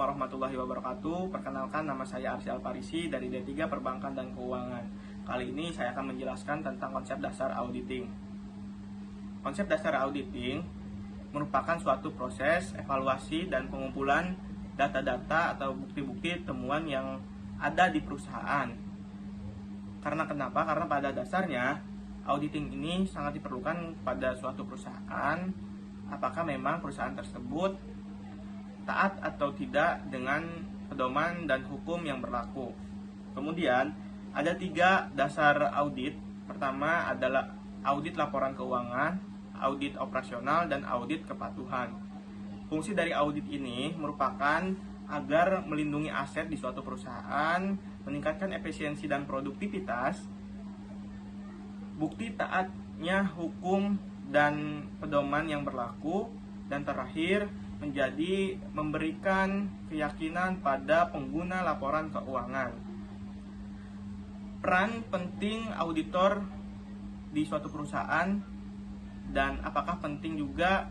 warahmatullahi wabarakatuh. Perkenalkan, nama saya Arsy Alfarisi dari D3 Perbankan dan Keuangan. Kali ini saya akan menjelaskan tentang konsep dasar auditing. Konsep dasar auditing merupakan suatu proses evaluasi dan pengumpulan data-data atau bukti-bukti temuan yang ada di perusahaan. Karena kenapa? Karena pada dasarnya auditing ini sangat diperlukan pada suatu perusahaan. Apakah memang perusahaan tersebut taat atau tidak dengan pedoman dan hukum yang berlaku. Kemudian ada 3 dasar audit. Pertama adalah audit laporan keuangan, audit operasional, dan audit kepatuhan. Fungsi dari audit ini merupakan agar melindungi aset di suatu perusahaan, meningkatkan efisiensi dan produktivitas, bukti taatnya hukum dan pedoman yang berlaku, dan terakhir menjadi memberikan keyakinan pada pengguna laporan keuangan. Peran penting auditor di suatu perusahaan, dan apakah penting juga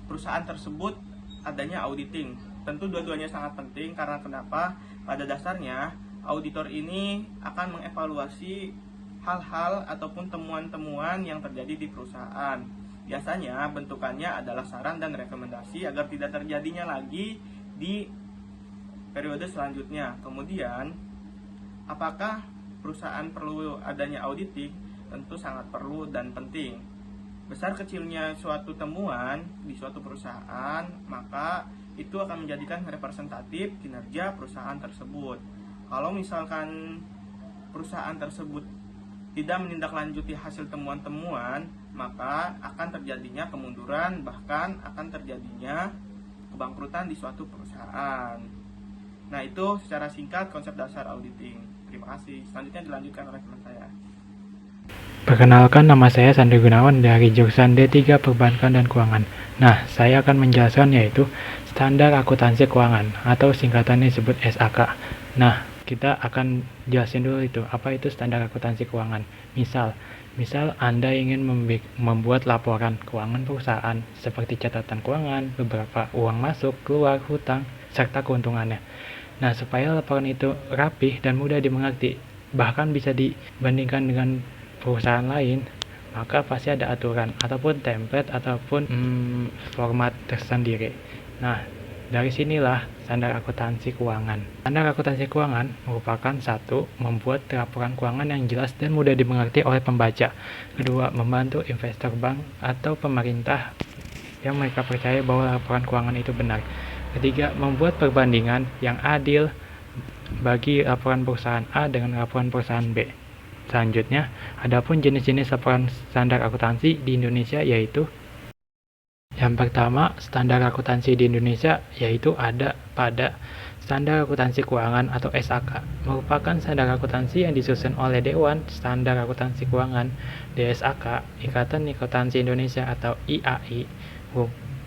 perusahaan tersebut adanya auditing. Tentu dua-duanya sangat penting, karena kenapa? Pada dasarnya auditor ini akan mengevaluasi hal-hal ataupun temuan-temuan yang terjadi di perusahaan. Biasanya bentukannya adalah saran dan rekomendasi agar tidak terjadinya lagi di periode selanjutnya. Kemudian, apakah perusahaan perlu adanya auditing? Tentu sangat perlu dan penting. Besar kecilnya suatu temuan di suatu perusahaan, maka itu akan menjadikan representatif kinerja perusahaan tersebut. Kalau misalkan perusahaan tersebut tidak menindaklanjuti hasil temuan-temuan, maka akan terjadinya kemunduran, bahkan akan terjadinya kebangkrutan di suatu perusahaan. Nah, itu secara singkat konsep dasar auditing. Terima kasih. Selanjutnya dilanjutkan oleh teman saya. Perkenalkan, nama saya Sandri Gunawan dari jurusan D3 Perbankan dan Keuangan. Nah, saya akan menjelaskan yaitu Standar Akuntansi Keuangan atau singkatannya disebut SAK. Nah, kita akan jelasin dulu itu, apa itu standar akuntansi keuangan. Misal Anda ingin membuat laporan keuangan perusahaan seperti catatan keuangan, beberapa uang masuk, keluar, hutang, serta keuntungannya. Nah, supaya laporan itu rapih dan mudah dimengerti, bahkan bisa dibandingkan dengan perusahaan lain, maka pasti ada aturan ataupun template ataupun format tersendiri. Nah, dari sinilah standar akuntansi keuangan. Standar akuntansi keuangan merupakan 1. Membuat laporan keuangan yang jelas dan mudah dimengerti oleh pembaca. 2. Membantu investor bank atau pemerintah yang mereka percaya bahwa laporan keuangan itu benar. 3. Membuat perbandingan yang adil bagi laporan perusahaan A dengan laporan perusahaan B. Selanjutnya, adapun jenis-jenis laporan standar akuntansi di Indonesia yaitu yang pertama, standar akuntansi di Indonesia yaitu ada pada Standar Akuntansi Keuangan atau SAK, merupakan standar akuntansi yang disusun oleh Dewan Standar Akuntansi Keuangan (DSAK) Ikatan Akuntansi Indonesia atau IAI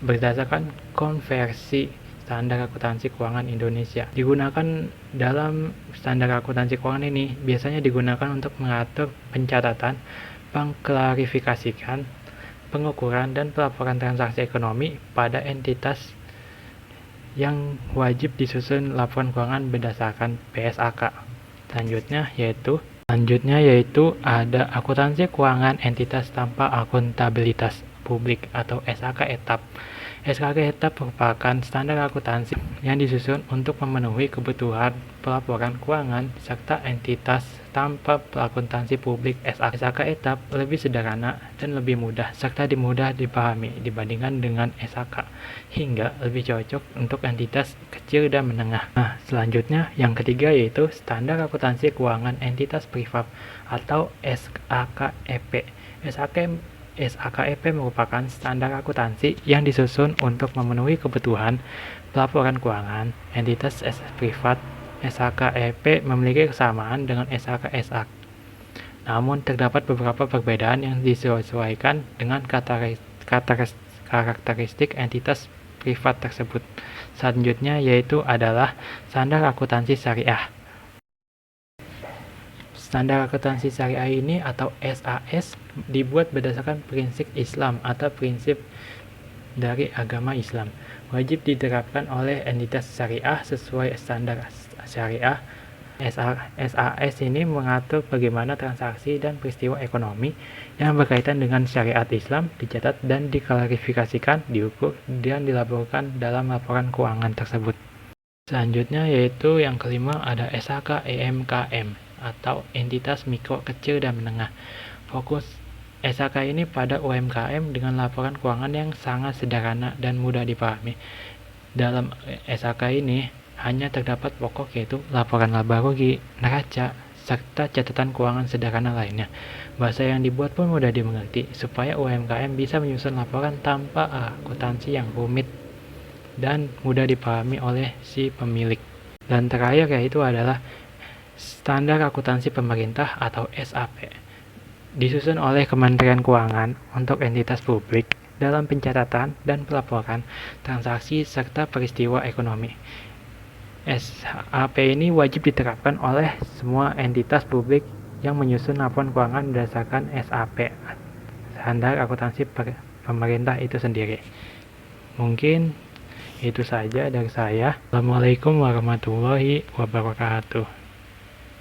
berdasarkan konversi Standar Akuntansi Keuangan Indonesia. Digunakan dalam standar akuntansi keuangan ini biasanya digunakan untuk mengatur pencatatan, mengklarifikasikan, pengukuran dan pelaporan transaksi ekonomi pada entitas yang wajib disusun laporan keuangan berdasarkan PSAK. Selanjutnya yaitu ada akuntansi keuangan entitas tanpa akuntabilitas publik atau SAK etap. SKK etap merupakan standar akuntansi yang disusun untuk memenuhi kebutuhan pelaporan keuangan serta entitas tanpa akuntansi publik. SKK etap lebih sederhana dan lebih mudah serta mudah dipahami dibandingkan dengan SAK, hingga lebih cocok untuk entitas kecil dan menengah. Nah, selanjutnya yang ketiga yaitu standar akuntansi keuangan entitas privat atau SAKEP. SAKEP merupakan standar akuntansi yang disusun untuk memenuhi kebutuhan pelaporan keuangan entitas privat. SAKEP memiliki kesamaan dengan SAK. Namun terdapat beberapa perbedaan yang disesuaikan dengan karakteristik entitas privat tersebut. Selanjutnya yaitu adalah standar akuntansi syariah. Standar akuntansi syariah ini atau SAS dibuat berdasarkan prinsip Islam atau prinsip dari agama Islam, wajib diterapkan oleh entitas syariah sesuai standar syariah. SAS ini mengatur bagaimana transaksi dan peristiwa ekonomi yang berkaitan dengan syariat Islam dicatat dan diklarifikasikan, diukur, dan dilaporkan dalam laporan keuangan tersebut. Selanjutnya yaitu yang kelima ada SHK EMKM atau entitas mikro, kecil, dan menengah. Fokus SHK ini pada UMKM dengan laporan keuangan yang sangat sederhana dan mudah dipahami. Dalam SHK ini hanya terdapat pokok yaitu laporan laba rugi, neraca, serta catatan keuangan sederhana lainnya. Bahasa yang dibuat pun mudah dimengerti supaya UMKM bisa menyusun laporan tanpa akuntansi yang rumit dan mudah dipahami oleh si pemilik. Dan terakhir yaitu adalah standar akuntansi pemerintah atau SAP. Disusun oleh Kementerian Keuangan untuk entitas publik dalam pencatatan dan pelaporan transaksi serta peristiwa ekonomi. SAP ini wajib diterapkan oleh semua entitas publik yang menyusun laporan keuangan berdasarkan SAP, standar akuntansi pemerintah itu sendiri. Mungkin itu saja dari saya. Assalamualaikum warahmatullahi wabarakatuh.